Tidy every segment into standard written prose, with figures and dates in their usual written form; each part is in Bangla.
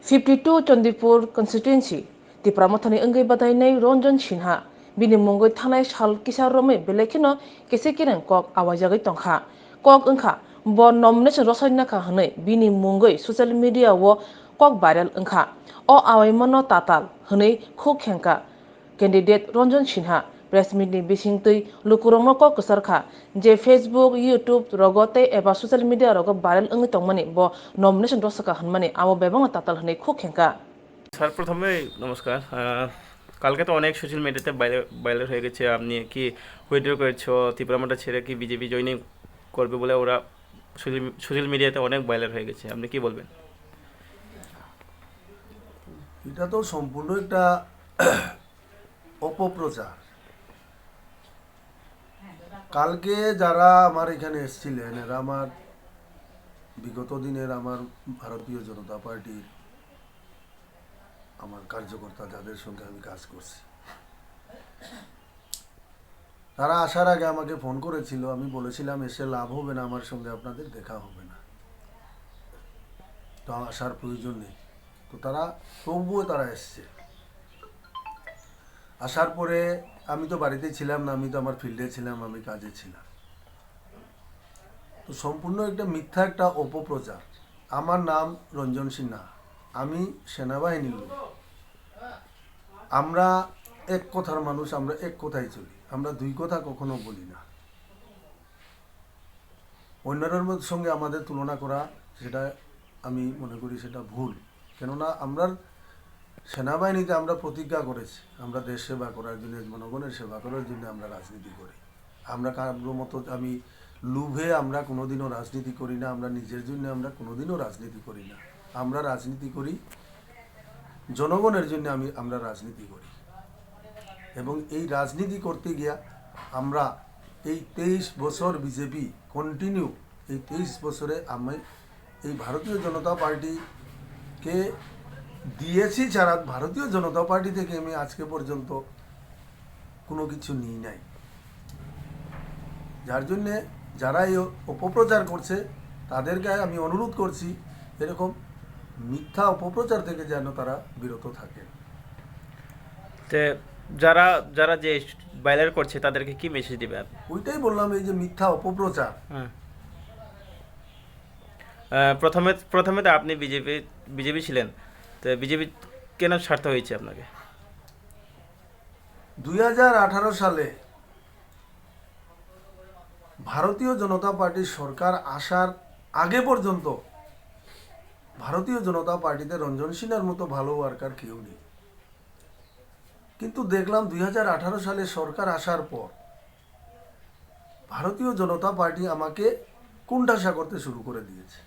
52 Chandipur constituency TIPRA Mothani Engai Badainai Ranjon Sinha bini mongoi thanai sal kisar romai belekino kese kireng kok awajagai tongkha kok engkha bo nomination Rosakha hanai bini mongoi social media wo kok viral engkha o awai mono tatal hanai khuk khengka candidate Ranjon Sinha press meet ni bisingtui lukurongmo kok kesarkha je Facebook YouTube rogote eba social media rogo viral engai tongmani bo nomination Rosakha hanmani abo bebang tatal hanai khuk khengka sir প্রথমে নমস্কার। কালকে তো অনেক সোশ্যাল মিডিয়াতে ভাইরাল হয়ে গেছে, আপনি কি উইথড্র করেছো, ত্রিপুরা মাঠে ছেড়ে কি বিজেপি জয়েনিং করবে বলে ওরা সোশ্যাল মিডিয়াতে অনেক ভাইরাল হয়ে গেছে, আপনি কি বলবেন? এটা তো সম্পূর্ণ একটা অপপ্রচার। কালকে যারা আমার এখানে এসেছিলেন এরা আমার বিগত দিনের আমার ভারতীয় জনতা পার্টির আমার কার্যকর্তা, যাদের সঙ্গে আমি কাজ করছি। তারা আসার আগে আমাকে ফোন করেছিল, আমি বলেছিলাম এসে লাভ হবে না, আমার সঙ্গে আপনাদের দেখা হবে না, তো আসার প্রয়োজন নেই। তো তারা তবুও তারা এসছে। আসার পরে আমি তো বাড়িতে ছিলাম না, আমি তো আমার ফিল্ডে ছিলাম, আমি কাজে ছিলাম। তো সম্পূর্ণ একটা মিথ্যা একটা অপপ্রচার। আমার নাম রঞ্জন সিনহা, আমি সেনাবাহিনীর লোক। আমরা এক কথার মানুষ, আমরা এক কথাই চলি, আমরা দুই কথা কখনো বলি না। অন্যের সঙ্গে আমাদের তুলনা করা, সেটা আমি মনে করি সেটা ভুল। কেননা আমরা সেনাবাহিনীতে আমরা প্রতিজ্ঞা করেছি আমরা দেশ সেবা করার জন্য, জনগণের সেবা করার জন্য আমরা রাজনীতি করি। আমরা কারোর মতো আমি লোভে আমরা কোনোদিনও রাজনীতি করি না, আমরা নিজের জন্য আমরা কোনোদিনও রাজনীতি করি না। আমরা রাজনীতি করি জনগণের জন্য, আমরা রাজনীতি করি। এবং এই রাজনীতি করতে গিয়া আমরা এই 23 বছর বিজেপি কন্টিনিউ, এই 23 বছরে আমি এই ভারতীয় জনতা পার্টিকে দিয়েছি ছাড়া ভারতীয় জনতা পার্টি থেকে আমি আজকে পর্যন্ত কোনো কিছু নিই নাই। যার জন্যে যারা এই অপপ্রচার করছে তাদেরকে আমি অনুরোধ করছি এরকম মিথ্যা অপপ্রচার থেকে যেন তারা বিরত থাকে। তো যারা যারা যে ভাইরাল করছে তাদেরকে কি মেসেজ দিবেন? ওইটাই বললাম, এই যে মিথ্যা অপপ্রচার। প্রথমে তো আপনি বিজেপি ছিলেন, তো বিজেপি কেন ছাড়তে হয়েছে আপনাকে? 2018 সালে ভারতীয় জনতা পার্টির সরকার আসার আগে পর্যন্ত ভারতীয় জনতা পার্টিতে রঞ্জন সিনহার মতো ভালো ওয়ার্কার কেউ নেই। কিন্তু দেখলাম 2018 সালে সরকার আসার পর ভারতীয় জনতা পার্টি আমাকে কুণ্ঠাসা করতে শুরু করে দিয়েছে,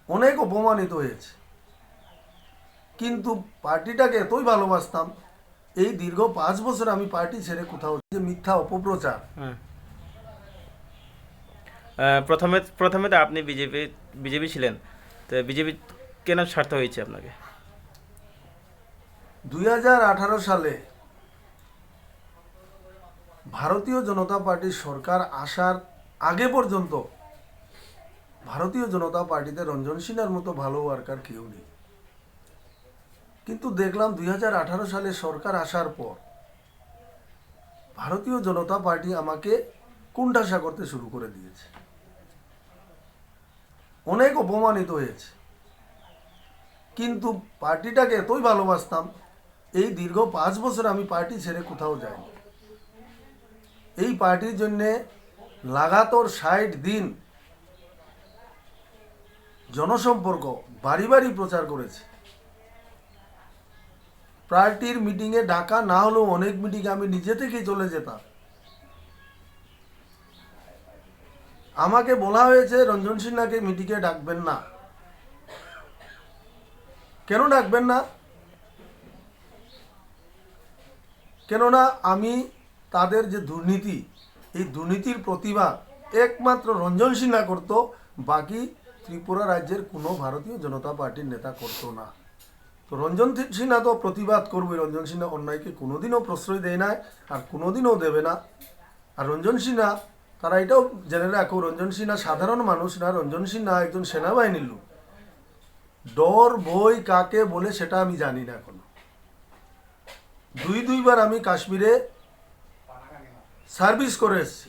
অনেক অপমানিত হয়েছে। কিন্তু পার্টিটাকে এতই ভালোবাসতাম, এই দীর্ঘ 5 বছর আমি পার্টি ছেড়ে কোথাও, যে মিথ্যা অপপ্রচার। প্রথমে তো আপনি বিজেপি ছিলেন, তো বিজেপি কেন ছাড়তে হয়েছে আপনাকে? 2018 সালে ভারতীয় জনতা পার্টির সরকার আসার আগে পর্যন্ত ভারতীয় জনতা পার্টিতে রঞ্জন সিনহার মতো ভালো ওয়ার্কার কেউ নেই। কিন্তু দেখলাম 2018 সালে সরকার আসার পর ভারতীয় জনতা পার্টি আমাকে কুণ্ঠাসা করতে শুরু করে দিয়েছে, অনেক অপমানিত হয়েছে। কিন্তু পার্টিটাকে এতই ভালোবাসতাম, এই দীর্ঘ 5 বছর আমি পার্টি ছেড়ে কোথাও যাইনি। এই পার্টির জন্যে লাগাতার 60 দিন জনসম্পর্ক বাড়ি বাড়ি প্রচার করেছে। পার্টির মিটিংয়ে ডাকা না হলেও অনেক মিটিংয়ে আমি নিজে থেকেই চলে যেতাম। আমাকে বলা হয়েছে রঞ্জন সিনহাকে মিটিংয়ে ডাকবেন না। কেন ডাকবেন না? কেননা আমি তাদের যে দুর্নীতি, এই দুর্নীতির প্রতিবাদ একমাত্র রঞ্জন সিনহা করত, বাকি ত্রিপুরা রাজ্যের কোনো ভারতীয় জনতা পার্টির নেতা করত না। তো রঞ্জন সিনহা তো প্রতিবাদ করবে। রঞ্জন সিনহা অন্যায়কে কোনোদিনও প্রশ্রয় দেয় না, আর কোনোদিনও দেবে না। আর রঞ্জন সিনহা, তারা এটাও জেনে রাখো, রঞ্জন সিনহা সাধারণ মানুষ না, রঞ্জন সিনহা একজন সেনাবাহিনীর লোক। ডর ভয় কাকে বলে সেটা আমি জানি না এখনো। দুইবার আমি কাশ্মীরে সার্ভিস করে এসেছি।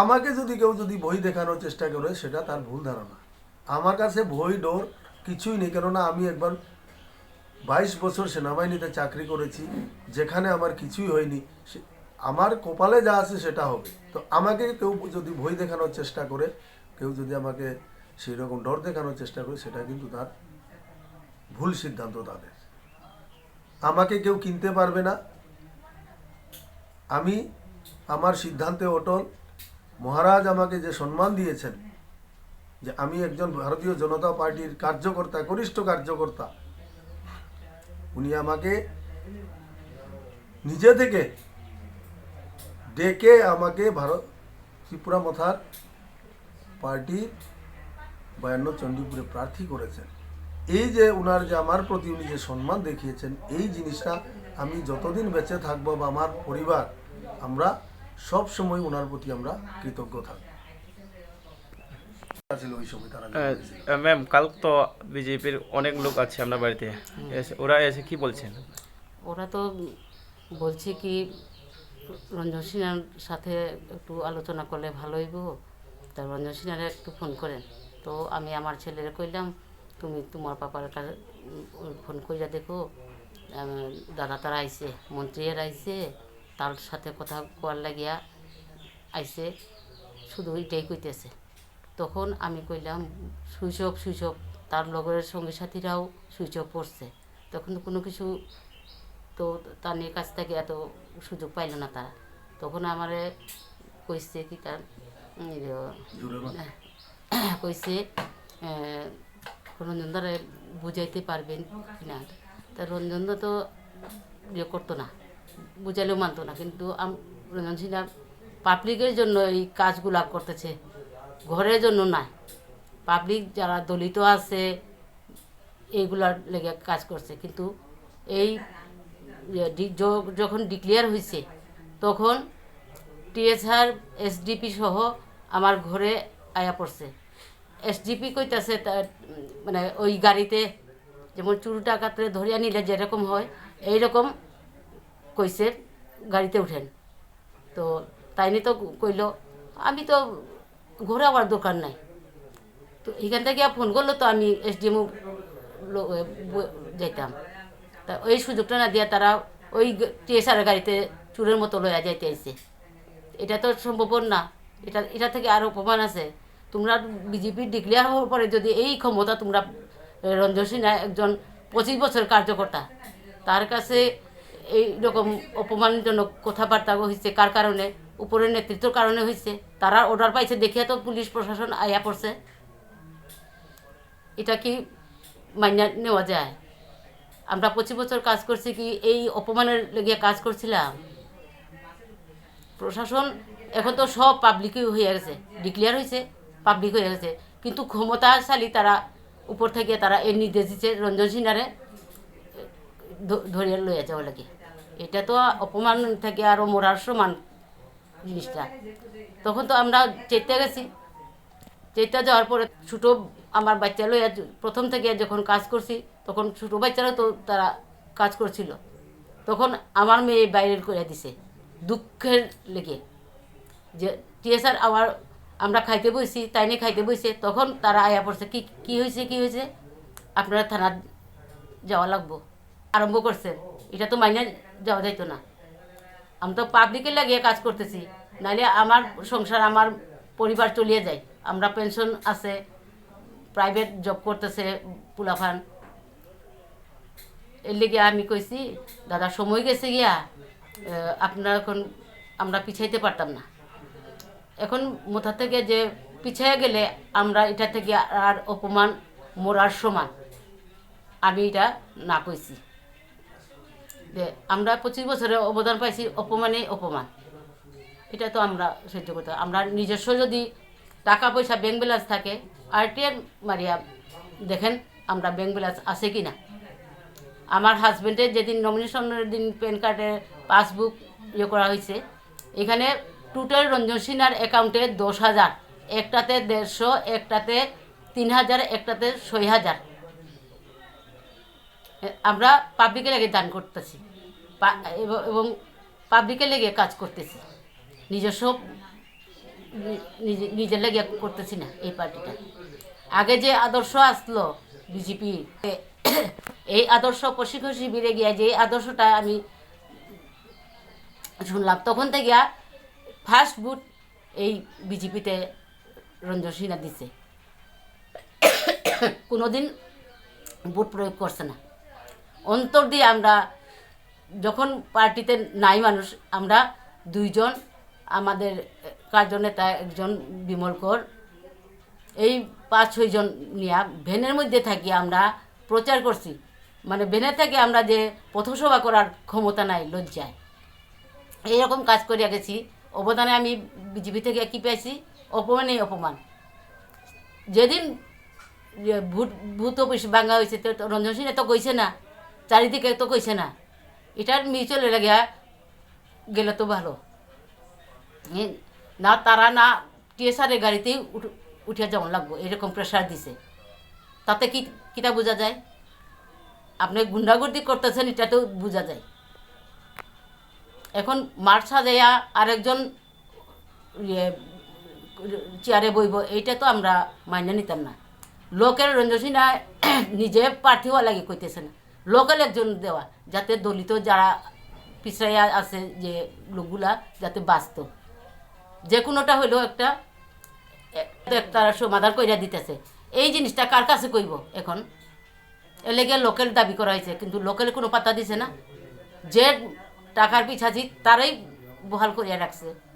আমাকে যদি কেউ যদি ভয় দেখানোর চেষ্টা করে সেটা তার ভুল ধারণা। আমার কাছে ভয় ডর কিছুই নেই, কেননা আমি একবার 22 বছর সেনাবাহিনীতে চাকরি করেছি, যেখানে আমার কিছুই হয়নি। আমার কপালে যা আছে সেটা হবে। তো আমাকে কেউ যদি ভয় দেখানোর চেষ্টা করে, কেউ যদি আমাকে সেই রকম ডর দেখানোর চেষ্টা করে, সেটা কিন্তু তার ভুল সিদ্ধান্ত তাদের। আমাকে কেউ কিনতে পারবে না। আমি আমার সিদ্ধান্তে অটল। মহারাজ আমাকে যে সম্মান দিয়েছেন, যে আমি একজন ভারতীয় জনতা পার্টির কার্যকর্তা, কনিষ্ঠ কার্যকর্তা, উনি আমাকে নিজে থেকে ডেকে আমাকে ত্রিপুরা মথার পার্টির 52 চণ্ডীপুরে প্রার্থী করেছেন। এই যে উনার যে আমার প্রতি উনি যে সম্মান দেখিয়েছেন, এই জিনিসটা আমি যতদিন বেঁচে থাকবো বা আমার পরিবার, আমরা সব সময় ওনার প্রতি আমরা কৃতজ্ঞ থাকবো। ওই সময় তারা ম্যাম, কাল তো বিজেপির অনেক লোক আছে আপনার বাড়িতে, ওরা এসে কি বলছেন? ওরা তো বলছে কি রঞ্জন সিনহার সাথে একটু আলোচনা করলে ভালো হইব, তা রঞ্জন সিনহারে একটু ফোন করেন। তো আমি আমার ছেলেরে কইলাম, তুমি তোমার পাপার কাছে ফোন কইরা দেখো, দাদা তারা আইছে, মন্ত্রীরা আইছে, তার সাথে কথা কোয়ার লাগিয়া আইছে, শুধু এটাই কইতেছে। তখন আমি কইলাম সুইচ অফ, তার লগের সঙ্গী সাথীরাও সুইচ অফ পড়ছে। তখন তো কোনো কিছু তো তার কাছ থেকে এত সুযোগ পাইল না তারা। তখন আমারে কইছে কি তার কইছে রঞ্জন দারে বুঝাইতে পারবেন কিনা। তা রঞ্জন দা তো ইয়ে করতো না, বুঝাইলেও মানতো না। কিন্তু রঞ্জন সিনহা পাবলিকের জন্য এই কাজগুলা করতেছে, ঘরের জন্য নাই। পাবলিক যারা দলিত আছে এইগুলার লেগে কাজ করছে। কিন্তু এই যখন ডিক্লেয়ার হয়েছে তখন টিএসআর এসডিপি সহ আমার ঘরে আয়া পড়ছে। এসডিপি কইতাছে মানে ওই গাড়িতে যেমন চুরি ডাকাতে ধরিয়া নিলে যেরকম হয় এইরকম কইছে গাড়িতে উঠেন। তো তাইনি তো কইল আমি তো ঘরে আবার দোকান নাই। তো এখান থেকে ফোন করলো তো আমি এসডিএম যাইতাম। তা ওই সুযোগটা না দিয়া তারা ওই টিএসআর গাড়িতে চুরের মতো লইয়া যাইতে আইছে। এটা তো সম্ভব না। এটা থেকে আরও অপমান আছে। তোমরা বিজেপি ডিক্লেয়ার হওয়ার পরে যদি এই ক্ষমতা তোমরা, রঞ্জন সিনহা একজন 25 বছর কার্যকর্তা, তার কাছে এইরকম অপমানজনক কথাবার্তা হয়েছে কার কারণে? উপরের নেতৃত্বের কারণে হয়েছে। তারা অর্ডার পাইছে দেখিয়া তো পুলিশ প্রশাসন আয়া পড়ছে। এটা কি মাইনা নেওয়া যায়? আমরা 25 বছর কাজ করছি কি এই অপমানের লেগে কাজ করছিলাম? প্রশাসন এখন তো সব পাবলিকই হয়ে গেছে, ডিক্লেয়ার হয়েছে, পাবলিক হয়ে গেছে। কিন্তু ক্ষমতাশালী তারা উপর থেকে তারা এই নির্দেশ দিচ্ছে রঞ্জন সিনহারে ধরিয়ে লইয়া যাওয়া লাগে। এটা তো অপমান থেকে আরও মরার সমান জিনিসটা। তখন তো আমরা চেতে গেছি। চেতে যাওয়ার পরে ছোটো আমার বাচ্চা লইয়া প্রথম থেকে যখন কাজ করছি তখন ছোটো বাচ্চারাও তো তারা কাজ করছিল। তখন আমার মেয়ে বাইরে করে দিছে দুঃখের লেগে, যে টিএসআর আবার আমরা খাইতে বইছি, তাই নিয়ে খাইতে বইছে। তখন তারা আয়া পড়ছে কি হয়েছে আপনারা থানা যাওয়া লাগবো আরম্ভ করছে। এটা তো মাইনে যাওয়া যাইতো না। আমি তো পাবলিকের লাগিয়ে কাজ করতেছি, নাহলে আমার সংসার আমার পরিবার চলিয়ে যায়। আমরা পেনশন আছে, প্রাইভেট জব করতেছে পুলাফান। এর লেগে আমি কইছি দাদা সময় গেছে গিয়া, আপনারা এখন আমরা পিছাইতে পারতাম না। এখন মোথা থেকে যে পিছাইয়া গেলে আমরা এটা থেকে আর অপমান মরার সমান। আমি এটা না কইছি যে আমরা 25 বছরে অবদান পাইছি, অপমানে অপমান। এটা তো আমরা সহ্য করতে। আমরা নিজস্ব যদি টাকা পয়সা ব্যাংক ব্যালেন্স থাকে, আরটিআর মারিয়া দেখেন আমরা ব্যাংক ব্যালেন্স আছে কি না। আমার হাজব্যান্ডের যেদিন নমিনেশনের দিন প্যান কার্ডের পাসবুক ইয়ে করা হয়েছে, এখানে টোটাল রঞ্জন সিনহার অ্যাকাউন্টে 10,000, একটাতে 150, একটাতে 3000, একটাতে 6000। আমরা পাবলিকের লেগে দান করতেছি এবং পাবলিকের লেগে কাজ করতেছি, নিজস্ব নিজের লেগে করতেছি না। এই পার্টিটা আগে যে আদর্শ আসলো বিজেপি, এই আদর্শ প্রশিক্ষণ শিবিরে গিয়ে যে আদর্শটা আমি শুনলাম, তখন থেকে ফার্স্ট ভোট এই বিজেপিতে রঞ্জন সিনহা দিছে, কোনোদিন ভোট প্রয়োগ করছে না। অন্তর দিয়ে আমরা যখন পার্টিতে নাই মানুষ, আমরা 2 জন, আমাদের কার্যনেতা একজন বিমল কর, এই 5-6 জন নিয়ে ভ্যানের মধ্যে থাকি আমরা প্রচার করছি। মানে ভ্যানে থেকে আমরা যে পথসভা করার ক্ষমতা নাই, লজ্জায় এইরকম কাজ করিয়া গেছি। অবদানে আমি বিজেপি থেকে কী পেয়েছি? অপমানেই অপমান। যেদিন ভূত অফিস ভাঙা হয়েছে, তো রঞ্জন সিনহা তো কইছে না, চারিদিকে তো কইছে না, এটার মিউচুয়াল লাগিয়া গেলে তো ভালো না। তারা না টিএসআরের গাড়িতেই উঠে যাওয়া লাগবো, এরকম প্রেশার দিছে। তাতে কিটা বোঝা যায়? আপনি গুন্ডাগুর্দি করতেছেন, এটা তো বোঝা যায়। এখন মাঠ সাজাইয়া আরেকজন চেয়ারে বইব, এইটা তো আমরা মাইনে নিতাম না। লোকের রঞ্জন সিনহা নিজে প্রার্থী হওয়া লাগে কইতেছে না, লোকাল একজন দেওয়া, যাতে দলিত যারা পিছাইয়া আছে যে লোকগুলা যাতে বাঁচত, যে কোনোটা হইলেও একটা সমাধান কইরা দিতেছে। এই জিনিসটা কার কাছে কইব? এখন এর লেগে লোকাল দাবি করা হয়েছে, কিন্তু লোকালে কোনো পাত্তা দিছে না। যে টাকার পিছাছি তারাই বহাল করিয়া রাখছে।